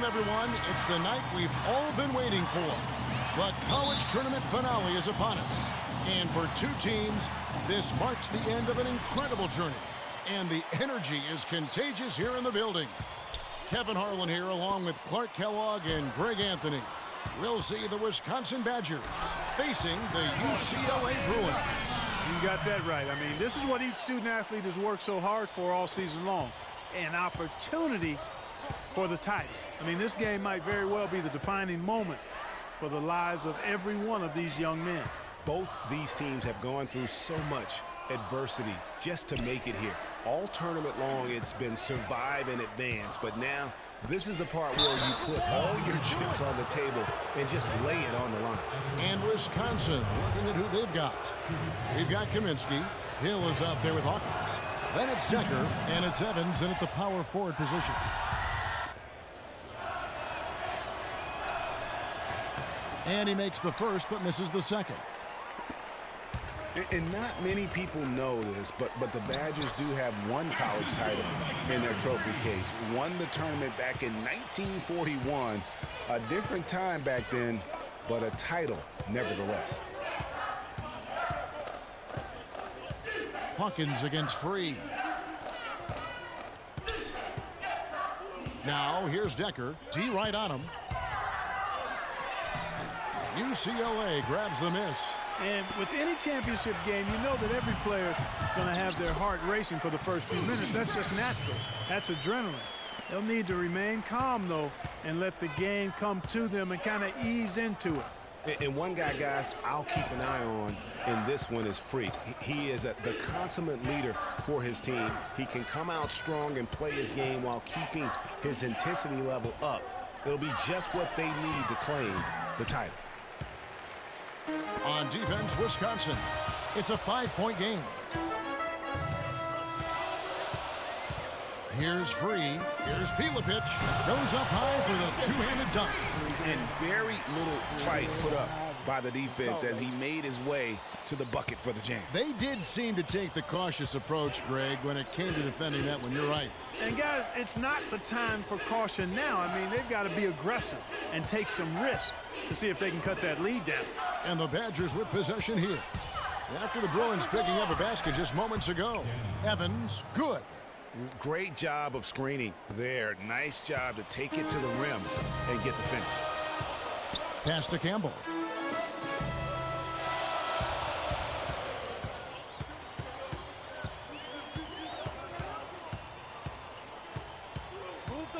Welcome, everyone. It's the night we've all been waiting for. The college tournament finale is upon us. And for two teams, this marks the end of an incredible journey. And the energy is contagious here in the building. Kevin Harlan here along with Clark Kellogg and Greg Anthony. We'll see the Wisconsin Badgers facing the UCLA Bruins. You got that right. I mean, this is what each student athlete has worked so hard for all season long. An opportunity for the title. I mean, this game might very well be the defining moment for the lives of every one of these young men. Both these teams have gone through so much adversity just to make it here. All tournament long, it's been survive and advance, but now this is the part where you put all your chips on the table and just lay it on the line. And Wisconsin looking at who they've got. We've got Kaminsky. Hill is out there with Hawkins. Then it's Decker, and it's Evans in at the power forward position. And he makes the first, but misses the second. And not many people know this, but the Badgers do have one college title in their trophy case. Won the tournament back in 1941. A different time back then, but a title nevertheless. Hawkins against Free. Now here's Decker. D right on him. UCLA grabs the miss. And with any championship game, you know that every player is going to have their heart racing for the first few minutes. That's just natural. That's adrenaline. They'll need to remain calm, though, and let the game come to them and kind of ease into it. And one guy, guys, I'll keep an eye on in this one is Free. He is the consummate leader for his team. He can come out strong and play his game while keeping his intensity level up. It'll be just what they need to claim the title. On defense, Wisconsin. It's a 5-point game. Here's Free. Here's Pilipich. Goes up high for the two-handed dunk. And very little fight put up by the defense as he made his way to the bucket for the jam. They did seem to take the cautious approach, Greg, when it came to defending that one. You're right. And, guys, it's not the time for caution now. I mean, they've got to be aggressive and take some risk to see if they can cut that lead down. And the Badgers with possession here. After the Bruins picking up a basket just moments ago. Evans, good. Great job of screening there. Nice job to take it to the rim and get the finish. Pass to Campbell.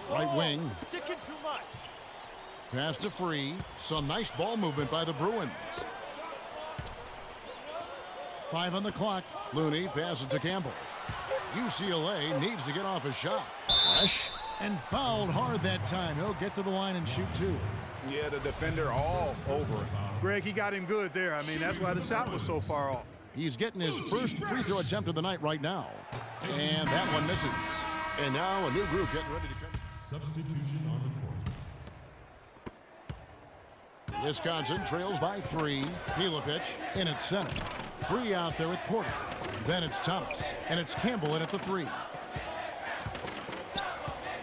Right wing. Sticking too much. Pass to Free. Some nice ball movement by the Bruins. 5 on the clock. Looney passes to Campbell. UCLA needs to get off a shot. Fresh and fouled hard that time. He'll get to the line and shoot two. Yeah, the defender all over it. Greg, he got him good there. I mean, that's why the shot was so far off. He's getting his first free throw attempt of the night right now. And that one misses. And now a new group getting ready to come. Substitution on the court. Wisconsin trails by 3. Pilipich in at center. Free out there with Porter. Then it's Thomas. And it's Campbell in at the 3.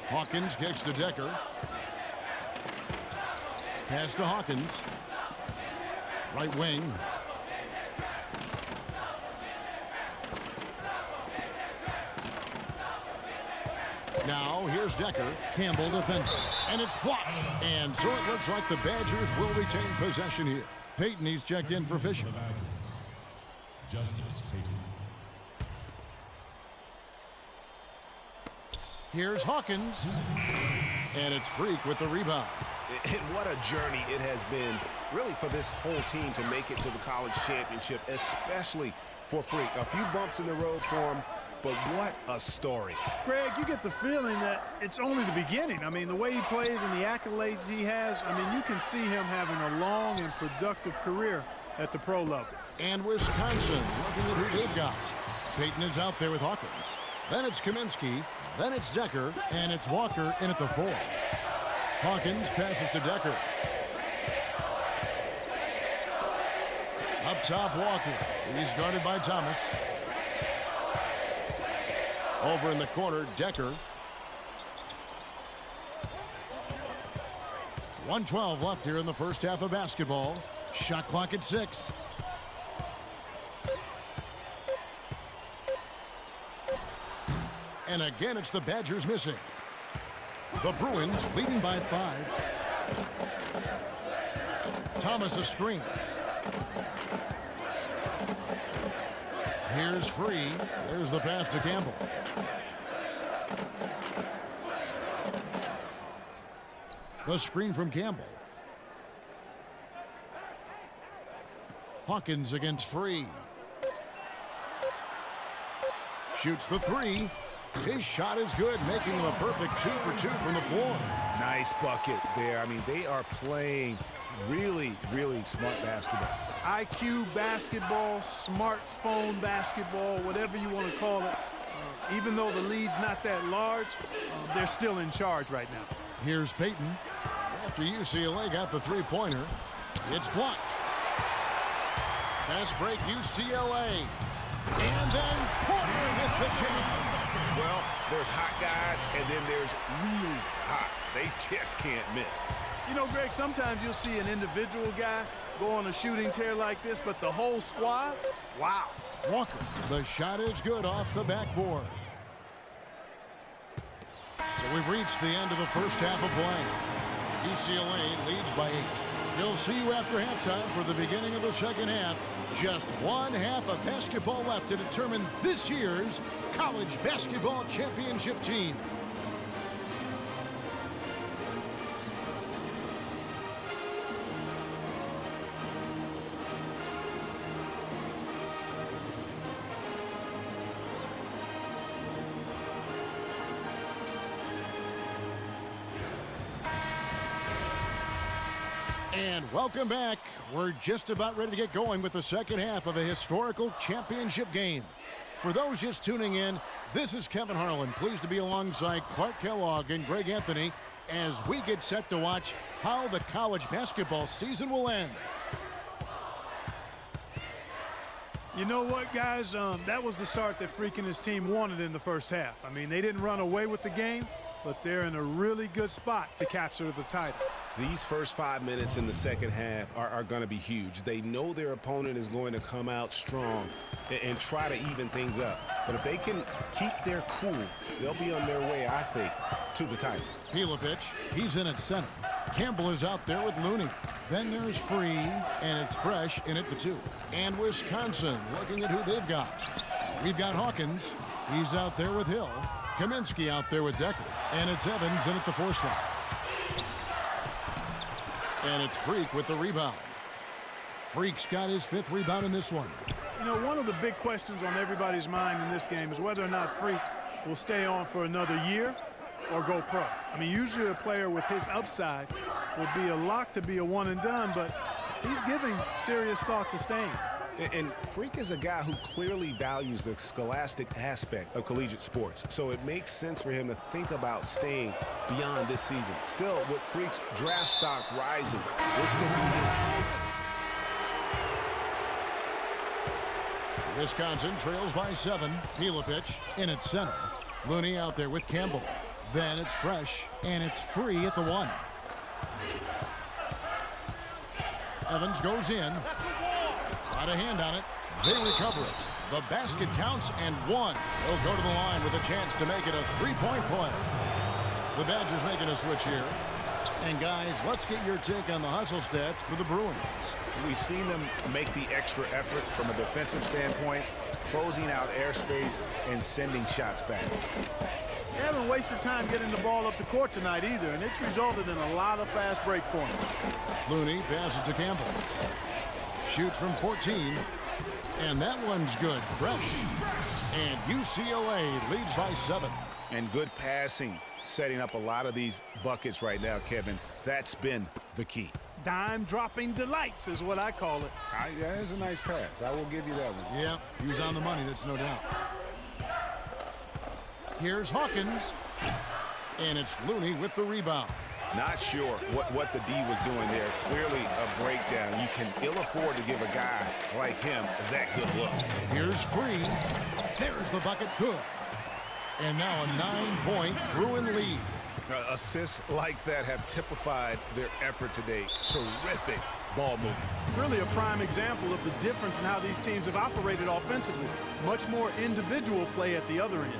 Hawkins kicks to Decker. Pass to Hawkins. Right wing. Now here's Decker. Campbell defending. And it's blocked. And so it looks like the Badgers will retain possession here. Peyton, he's checked in for Fisher. Justice Peyton. Here's Hawkins. And it's Freak with the rebound. And what a journey it has been, really, for this whole team to make it to the college championship, especially for Freak. A few bumps in the road for him, but what a story. Greg, you get the feeling that it's only the beginning. I mean, the way he plays and the accolades he has, I mean, you can see him having a long and productive career at the pro level. And Wisconsin looking at who they've got. Peyton is out there with Hawkins. Then it's Kaminsky. Then it's Decker. And it's Walker in at the 4. Hawkins passes to Decker. Up top, Walker. He's guarded by Thomas. Over in the corner, Decker. 1:12 left here in the first half of basketball. Shot clock at 6. And again, it's the Badgers missing. The Bruins leading by 5. Thomas a screen. Here's Free. There's the pass to Campbell. The screen from Campbell. Hawkins against Free. Shoots the 3. His shot is good, making him a perfect 2 for 2 from the floor. Nice bucket there. I mean, they are playing really, really smart basketball. IQ basketball, smartphone basketball, whatever you want to call it. Even though the lead's not that large, they're still in charge right now. Here's Payton. After UCLA got the three-pointer, it's blocked. Fast break UCLA. And then Porter with the jam. Well, there's hot guys, and then there's really hot. They just can't miss. You know, Greg, sometimes you'll see an individual guy go on a shooting tear like this, but the whole squad, wow. Walker, the shot is good off the backboard. So we've reached the end of the first half of play. UCLA leads by 8. We'll see you after halftime for the beginning of the second half. Just one half of basketball left to determine this year's college basketball championship team. And welcome back. We're just about ready to get going with the second half of a historical championship game. For those just tuning in, this is Kevin Harlan, pleased to be alongside Clark Kellogg and Greg Anthony as we get set to watch how the college basketball season will end. You know what, guys? That was the start that Freak and his team wanted in the first half. I mean, they didn't run away with the game, but they're in a really good spot to capture the title. These first 5 minutes in the second half are going to be huge. They know their opponent is going to come out strong and try to even things up. But if they can keep their cool, they'll be on their way, I think, to the title. Pilovich, he's in at center. Campbell is out there with Looney. Then there's Free, and it's Fresh in at the 2. And Wisconsin looking at who they've got. We've got Hawkins. He's out there with Hill. Kaminsky out there with Decker. And it's Evans in at the 4 slot. And it's Freak with the rebound. Freak's got his 5th rebound in this one. You know, one of the big questions on everybody's mind in this game is whether or not Freak will stay on for another year or go pro. I mean, usually a player with his upside would be a lock to be a one and done, but he's giving serious thought to staying. And Freak is a guy who clearly values the scholastic aspect of collegiate sports, so it makes sense for him to think about staying beyond this season. Still, with Freak's draft stock rising, this could be his... Wisconsin trails by 7. Pilovich in at center. Looney out there with Campbell. Then it's Fresh, and it's Free at the 1. Evans goes in. Got a hand on it. They recover it. The basket counts and 1. They'll go to the line with a chance to make it a 3-point play. The Badgers making a switch here. And guys, let's get your take on the hustle stats for the Bruins. We've seen them make the extra effort from a defensive standpoint, closing out airspace and sending shots back. They haven't wasted time getting the ball up the court tonight either, and it's resulted in a lot of fast break points. Looney passes to Campbell. Shoots from 14. And that one's good. Fresh. And UCLA leads by 7. And good passing, setting up a lot of these buckets right now, Kevin. That's been the key. Dime-dropping delights is what I call it. Yeah, that's a nice pass. I will give you that one. Yeah, he was on the money, that's no doubt. Here's Hawkins. And it's Looney with the rebound. Not sure what the D was doing there. Clearly a breakdown. You can ill afford to give a guy like him that good look. Here's Free. There's the bucket. Good. And now a 9-point Bruin lead. Assists like that have typified their effort today. Terrific ball movement. Really a prime example of the difference in how these teams have operated offensively. Much more individual play at the other end.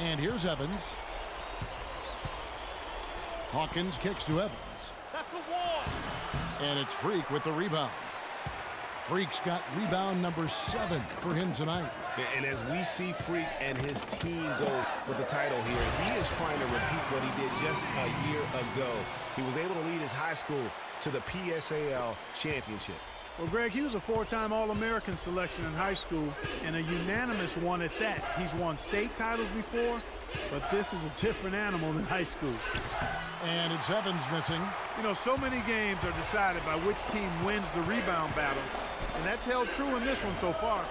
And here's Evans. Hawkins kicks to Evans. That's the wall. And it's Freak with the rebound. Freak's got rebound number 7 for him tonight. And as we see Freak and his team go for the title here, he is trying to repeat what he did just a year ago. He was able to lead his high school to the PSAL championship. Well, Greg, he was a 4-time All-American selection in high school and a unanimous one at that. He's won state titles before, but this is a different animal than high school. And it's Evans missing. You know, so many games are decided by which team wins the rebound battle, and that's held true in this one so far.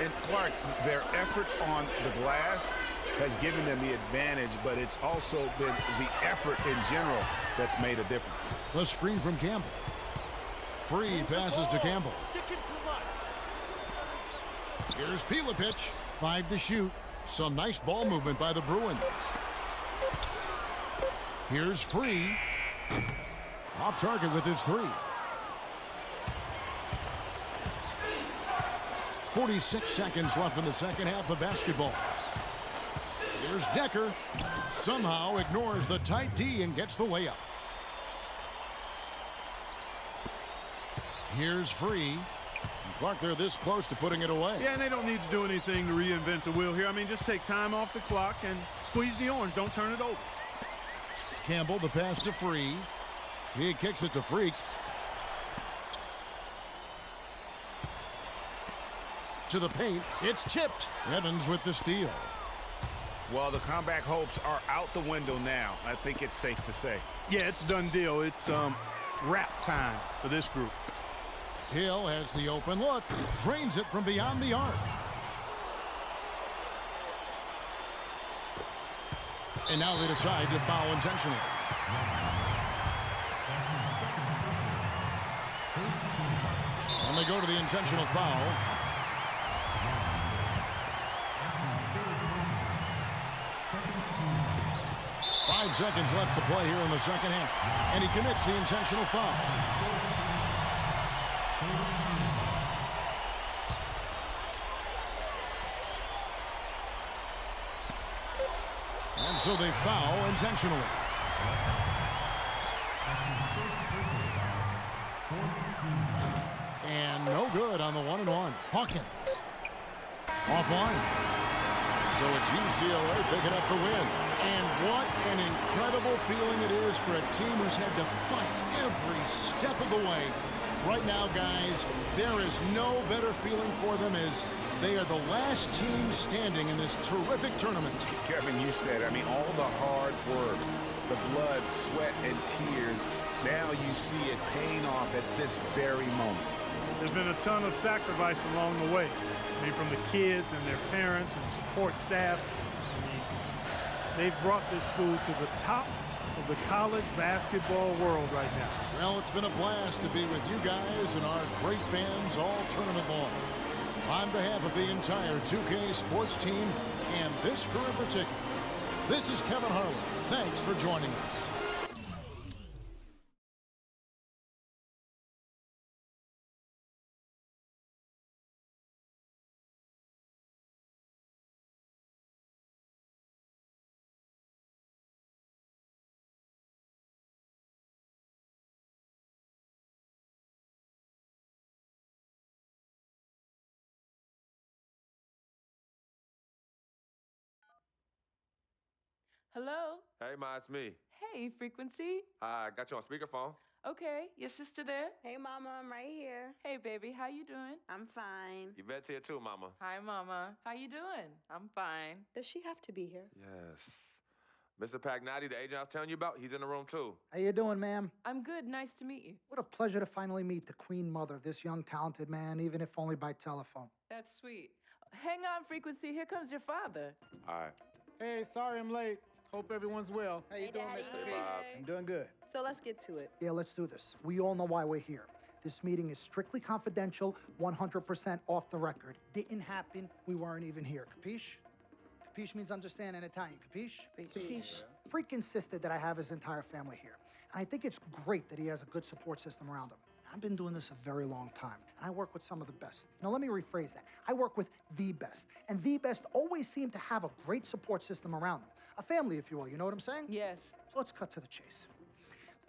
And Clark, their effort on the glass has given them the advantage, but it's also been the effort in general that's made a difference. The screen from Campbell. Free passes to Campbell. Here's Pilepich. 5 to shoot. Some nice ball movement by the Bruins. Here's Free. Off target with his 3. 46 seconds left in the second half of basketball. Here's Decker. Somehow ignores the tight D and gets the way up. Here's Free. Clark, they're this close to putting it away. Yeah, and they don't need to do anything to reinvent the wheel here. I mean, just take time off the clock and squeeze the orange. Don't turn it over. Campbell, the pass to Free. He kicks it to Freak. To the paint. It's tipped. Evans with the steal. Well, the comeback hopes are out the window now. I think it's safe to say. Yeah, it's a done deal. It's wrap time for this group. Hill has the open look. Drains it from beyond the arc. And now they decide to foul intentionally. And they go to the intentional foul. Five seconds left to play here in the second half. And he commits the intentional foul. And so they foul intentionally. And no good on the 1-and-1. Hawkins. Offline. So it's UCLA picking up the win. And what an incredible feeling it is for a team who's had to fight every step of the way. Right now, guys, there is no better feeling for them as they are the last team standing in this terrific tournament. Kevin, you said, I mean, all the hard work, the blood, sweat, and tears, now you see it paying off at this very moment. There's been a ton of sacrifice along the way. I mean, from the kids and their parents and support staff. I mean, they've brought this school to the top of the college basketball world right now. Well, it's been a blast to be with you guys and our great fans all tournament long. On behalf of the entire 2K sports team and this crew in particular, this is Kevin Harlan. Thanks for joining us. Hello? Hey, Ma, it's me. Hey, Frequency. I got you on speakerphone. Okay, your sister there? Hey, Mama, I'm right here. Hey, baby, how you doing? I'm fine. Yvette's here too, Mama. Hi, Mama. How you doing? I'm fine. Does she have to be here? Yes. Mr. Pagnotti, the agent I was telling you about, he's in the room too. How you doing, ma'am? I'm good. Nice to meet you. What a pleasure to finally meet the queen mother of this young, talented man, even if only by telephone. That's sweet. Hang on, Frequency. Here comes your father. All right. Hey, sorry I'm late. Hope everyone's well. How you doing, Mr. P? Vibes. I'm doing good. So let's get to it. Yeah, let's do this. We all know why we're here. This meeting is strictly confidential, 100% off the record. Didn't happen. We weren't even here. Capiche? Capiche means understand in Italian. Capiche? Capiche. Freak insisted that I have his entire family here. And I think it's great that he has a good support system around him. I've been doing this a very long time, and I work with some of the best. Now, let me rephrase that. I work with the best, and the best always seem to have a great support system around them. A family, if you will, you know what I'm saying? Yes. So let's cut to the chase.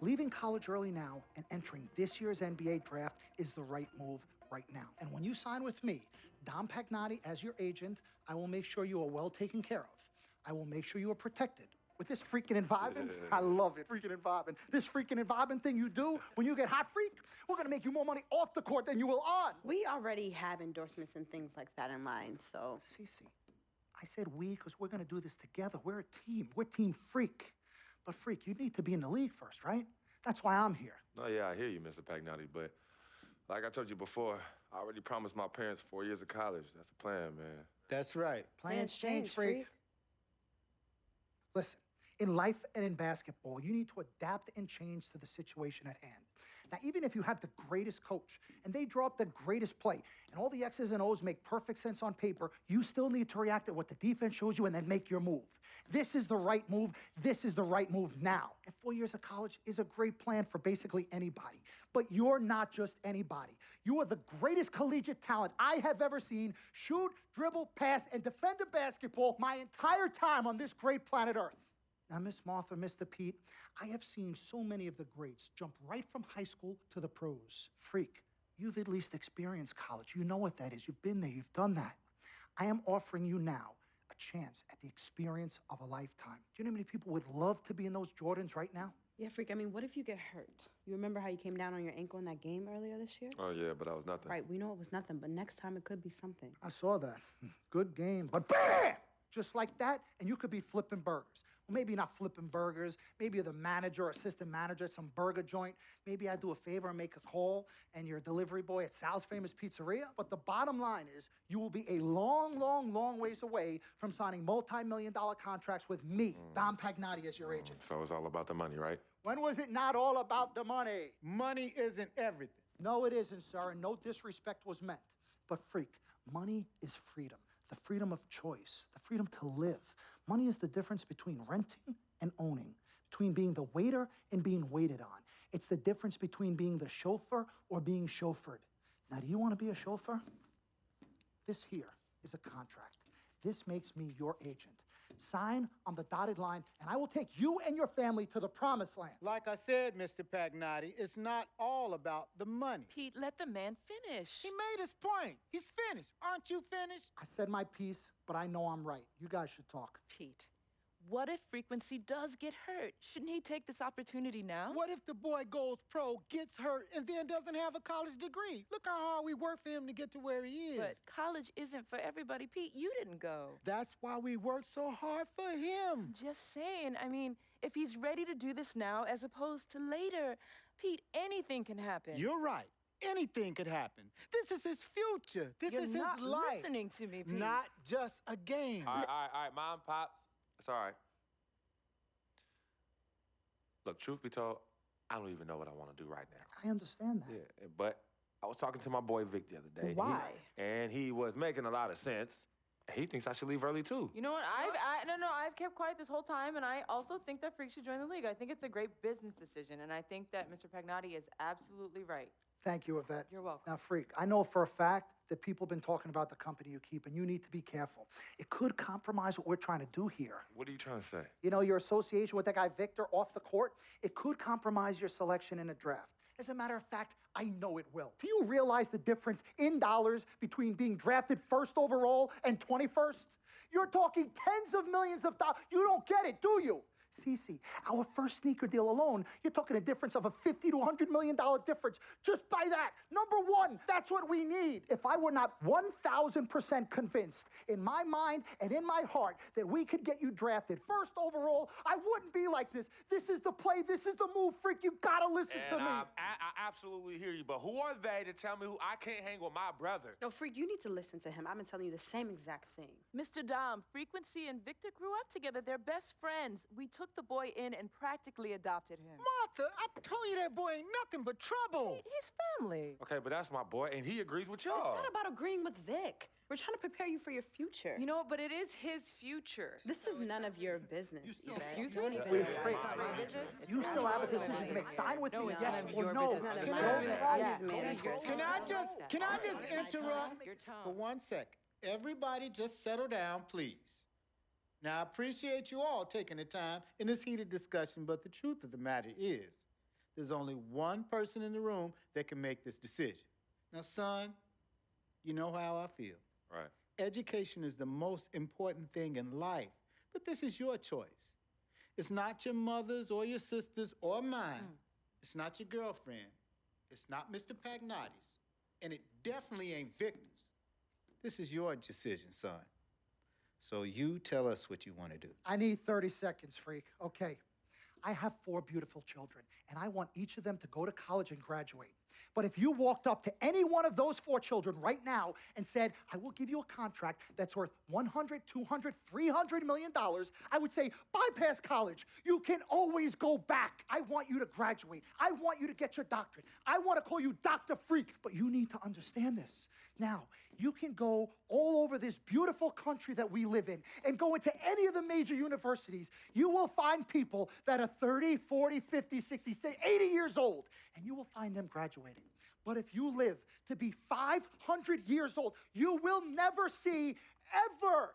Leaving college early now and entering this year's NBA draft is the right move right now. And when you sign with me, Dom Pagnotti, as your agent, I will make sure you are well taken care of. I will make sure you are protected. With this freaking and vibing, I love it, freaking and vibing. This freaking and vibing thing you do when you get hot freak, we're gonna make you more money off the court than you will on. We already have endorsements and things like that in line, so. Cece, I said we because we're gonna do this together. We're a team. We're Team Freak. But Freak, you need to be in the league first, right? That's why I'm here. No, yeah, I hear you, Mr. Pagnotti, but like I told you before, I already promised my parents 4 years of college. That's the plan, man. That's right. Plans change, Freak. Listen. In life and in basketball, you need to adapt and change to the situation at hand. Now, even if you have the greatest coach and they draw up the greatest play and all the X's and O's make perfect sense on paper, you still need to react to what the defense shows you and then make your move. This is the right move. This is the right move now. And 4 years of college is a great plan for basically anybody. But you're not just anybody. You are the greatest collegiate talent I have ever seen shoot, dribble, pass, and defend a basketball my entire time on this great planet Earth. Now, Miss Martha, Mr. Pete, I have seen so many of the greats jump right from high school to the pros. Freak, you've at least experienced college. You know what that is. You've been there. You've done that. I am offering you now a chance at the experience of a lifetime. Do you know how many people would love to be in those Jordans right now? Yeah, Freak, I mean, what if you get hurt? You remember how you came down on your ankle in that game earlier this year? Oh, yeah, but that was nothing. Right, we know it was nothing, but next time it could be something. I saw that. Good game, but BAM! Just like that, and you could be flipping burgers. Well, maybe not flipping burgers. Maybe you're the manager or assistant manager at some burger joint. Maybe I do a favor and make a call, and you're a delivery boy at Sal's Famous Pizzeria. But the bottom line is, you will be a long, long, long ways away from signing multi-million-dollar contracts with me, Dom Pagnotti, as your agent. So it's all about the money, right? When was it not all about the money? Money isn't everything. No, it isn't, sir, and no disrespect was meant. But Freak, money is freedom. The freedom of choice, the freedom to live. Money is the difference between renting and owning, between being the waiter and being waited on. It's the difference between being the chauffeur or being chauffeured. Now, do you want to be a chauffeur? This here is a contract. This makes me your agent. Sign on the dotted line, and I will take you and your family to the promised land. Like I said, Mr. Pagnotti, it's not all about the money. Pete, let the man finish. He made his point. He's finished. Aren't you finished? I said my piece, but I know I'm right. You guys should talk. Pete, what if Frequency does get hurt? Shouldn't he take this opportunity now? What if the boy goes pro, gets hurt, and then doesn't have a college degree? Look how hard we work for him to get to where he is. But college isn't for everybody. Pete, you didn't go. That's why we work so hard for him. Just saying. I mean, if he's ready to do this now as opposed to later, Pete, anything can happen. You're right. Anything could happen. This is his future. This You're is not his life. listening to me, Pete. Not just a game. All right, Mom, Pops. It's all right. Look, truth be told, I don't even know what I want to do right now. I understand that. Yeah, but I was talking to my boy Vic the other day. Why? And he was making a lot of sense. He thinks I should leave early, too. You know what? I've kept quiet this whole time, and I also think that Freak should join the league. I think it's a great business decision, and I think that Mr. Pagnotti is absolutely right. Thank you, Yvette. You're welcome. Now, Freak, I know for a fact that people have been talking about the company you keep, and you need to be careful. It could compromise what we're trying to do here. What are you trying to say? You know, your association with that guy Victor off the court, it could compromise your selection in a draft. As a matter of fact, I know it will. Do you realize the difference in dollars between being drafted first overall and 21st? You're talking tens of millions of dollars. You don't get it, do you? Cece, our first sneaker deal alone, you're talking a difference of a $50 to $100 million difference just by that. Number one, that's what we need. If I were not 1,000% convinced in my mind and in my heart that we could get you drafted first overall, I wouldn't be like this. This is the play. This is the move, freak. You gotta listen to me. I absolutely hear you, but who are they to tell me who I can't hang with my brother? No, Freak, you need to listen to him. I've been telling you the same exact thing. Mr. Dom, Frequency and Victor grew up together. They're best friends. We took the boy in and practically adopted him. Martha, I told you that boy ain't nothing but trouble. He's family. Okay, but that's my boy, and he agrees with It's y'all. not about agreeing with Vic. We're trying to prepare you for your future. You know what, but it is his future. This is none of your business. Excuse Don't me? even Wait, know Freak, why. you still have a decision to make. Sign with me, yes none of or your no. business. None of It's my all business. wrong. Yeah, man. Can I just interrupt Your tone. for 1 second? Everybody just settle down, please. Now, I appreciate you all taking the time in this heated discussion, but the truth of the matter is, there's only one person in the room that can make this decision. Now, son, you know how I feel. Right. Education is the most important thing in life, but this is your choice. It's not your mother's or your sister's or mine. It's not your girlfriend. It's not Mr. Pagnotti's. And it definitely ain't Victor's. This is your decision, son. So you tell us what you want to do. I need 30 seconds, Freak. Okay. I have 4 beautiful children, and I want each of them to go to college and graduate. But if you walked up to any one of those 4 children right now and said, I will give you a contract that's worth $100, $200, $300 million, I would say, bypass college. You can always go back. I want you to graduate. I want you to get your doctorate. I want to call you Dr. Freak, but you need to understand this. Now, you can go all over this beautiful country that we live in and go into any of the major universities. You will find people that are 30, 40, 50, 60, 80 years old, and you will find them graduating. But if you live to be 500 years old, you will never see ever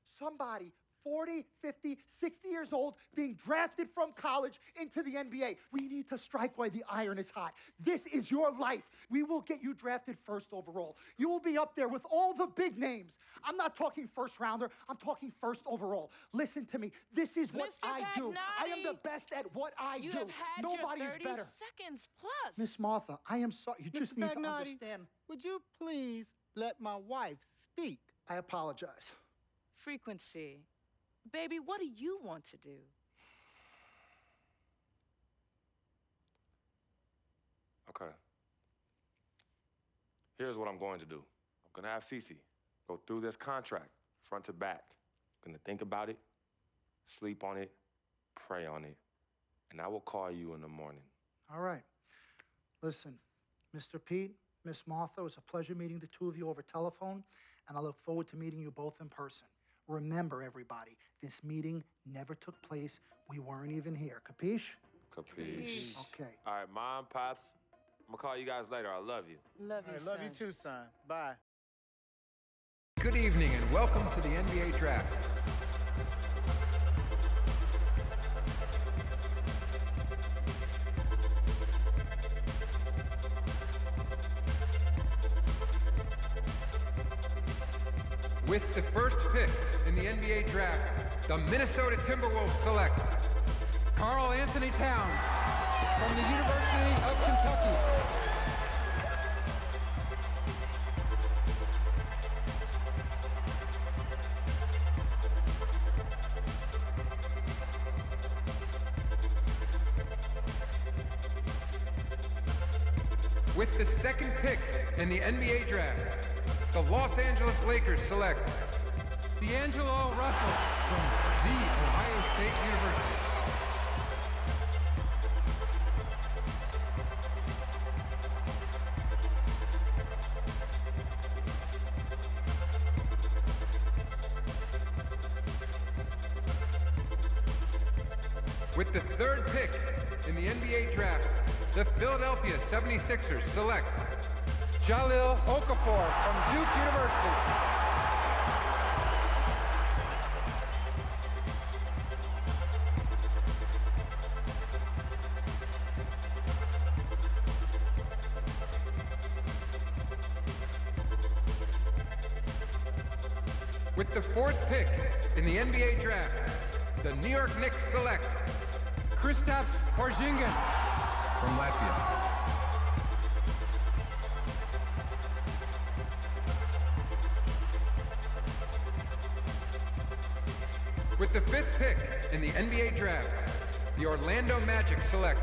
somebody 40, 50, 60 years old being drafted from college into the NBA. We need to strike while the iron is hot. This is your life. We will get you drafted first overall. You will be up there with all the big names. I'm not talking first rounder. I'm talking first overall. Listen to me. This is what Mr. I do. I am the Pagnotti, best at what I You do. have had Nobody your is 30 better. seconds plus. Miss Martha, I am sorry. You just Mr. need to Pagnotti, understand. would you please let my wife speak? I apologize. Frequency. Baby, what do you want to do? Okay. Here's what I'm going to do. I'm gonna have Cece go through this contract, front to back. I'm gonna think about it, sleep on it, pray on it, and I will call you in the morning. All right. Listen, Mr. Pete, Miss Martha, it was a pleasure meeting the two of you over telephone, and I look forward to meeting you both in person. Remember, everybody, this meeting never took place. We weren't even here. Capiche? Capiche. Okay. All right, Mom, Pops, I'm gonna call you guys later. I love you. Love you, I love you too, son. Bye. Good evening and welcome to the NBA Draft. With the first pick in the NBA Draft, the Minnesota Timberwolves select Karl Anthony Towns from the University of Kentucky. With the second pick in the NBA Draft, the Los Angeles Lakers select D'Angelo Russell from The Ohio State University. With the third pick in the NBA Draft, the Philadelphia 76ers select Jahlil Okafor from Duke University. With the 4th pick in the NBA draft, the New York Knicks select Kristaps Porzingis from Latvia. With the 5th pick in the NBA draft, the Orlando Magic select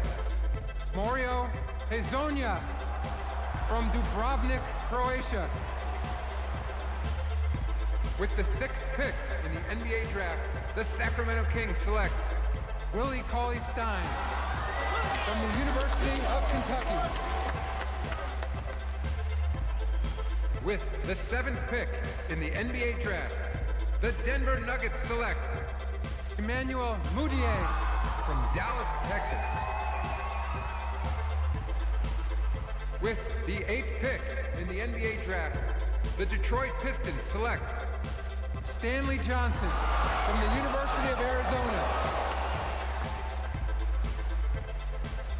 Mario Hezonja from Dubrovnik, Croatia. With the 6th pick in the NBA draft, the Sacramento Kings select Willie Cauley-Stein from the University of Kentucky. With the 7th pick in the NBA draft, the Denver Nuggets select Emmanuel Mudiay from Dallas, Texas. With the 8th pick in the NBA draft, the Detroit Pistons select Stanley Johnson from the University of Arizona.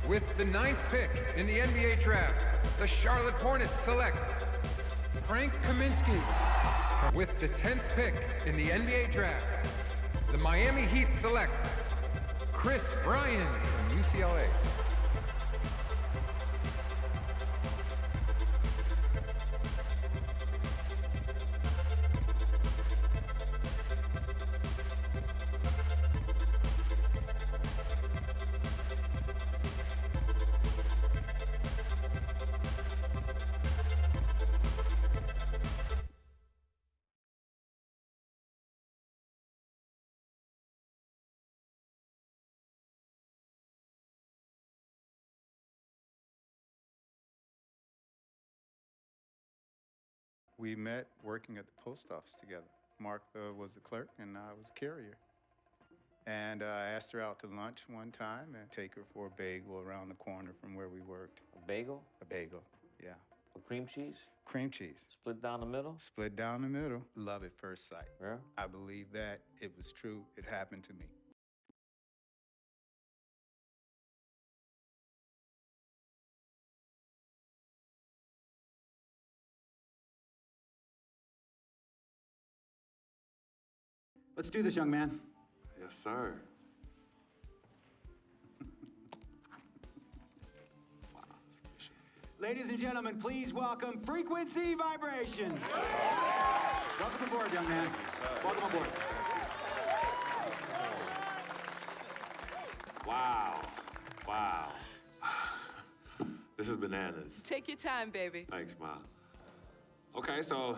With the 9th pick in the NBA draft, the Charlotte Hornets select Frank Kaminsky. With the 10th pick in the NBA draft, the Miami Heat select Kris Bryant from UCLA. We met working at the post office together. Mark was the clerk and I was a carrier. And I asked her out to lunch one time and take her for a bagel around the corner from where we worked. A bagel? A bagel, yeah. With cream cheese? Cream cheese. Split down the middle? Split down the middle. Love at first sight. Yeah? I believe that. It was true. It happened to me. Let's do this, young man. Yes, sir. Ladies and gentlemen, please welcome Frequency Vibrations. Welcome aboard, young man. Welcome aboard. Wow. Wow. This is bananas. Take your time, baby. Thanks, Ma. Okay, so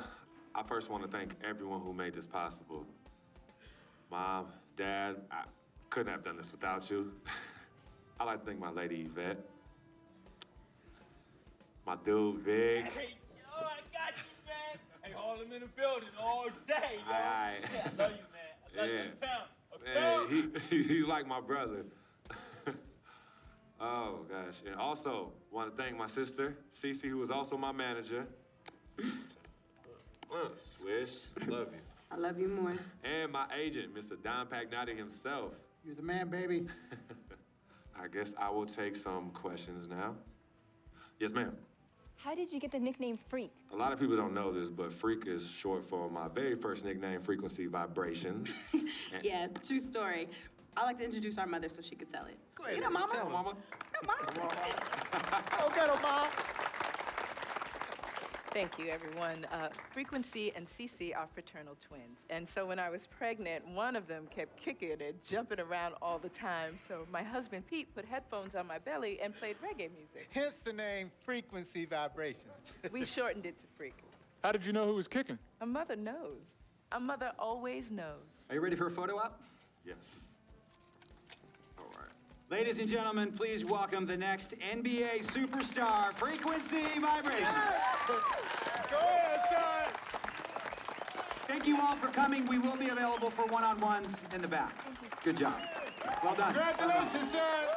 I first want to thank everyone who made this possible. Mom, Dad, I couldn't have done this without you. I'd like to thank my lady Yvette, my dude Vig. Hey, yo, I got you, man. Hey, hold him in the building all day, yo. Aye. Yeah, I love you, man. I love you uptown. He's like my brother. Oh, gosh. And also, want to thank my sister, Cece, who is also my manager. Swish, love you. I love you more. And my agent, Mr. Don Pagnotti himself. You're the man, baby. I guess I will take some questions now. Yes, ma'am. How did you get the nickname Freak? A lot of people don't know this, but Freak is short for my very first nickname, Frequency Vibrations. Yeah, true story. I like to introduce our mother so she could tell it. Go ahead. You know, Mama. Tell her, Mama. No, Mama. Go get him, Mom. Thank you, everyone. Frequency and Cece are fraternal twins. And so when I was pregnant, one of them kept kicking and jumping around all the time. So my husband, Pete, put headphones on my belly and played reggae music. Hence the name Frequency Vibrations. We shortened it to Freak. How did you know who was kicking? A mother knows. A mother always knows. Are you ready for a photo op? Yes. All right. Ladies and gentlemen, please welcome the next NBA superstar, Frequency Vibrations. Go ahead, son. Thank you all for coming. We will be available for one-on-ones in the back. Good job. Well done. Congratulations, son.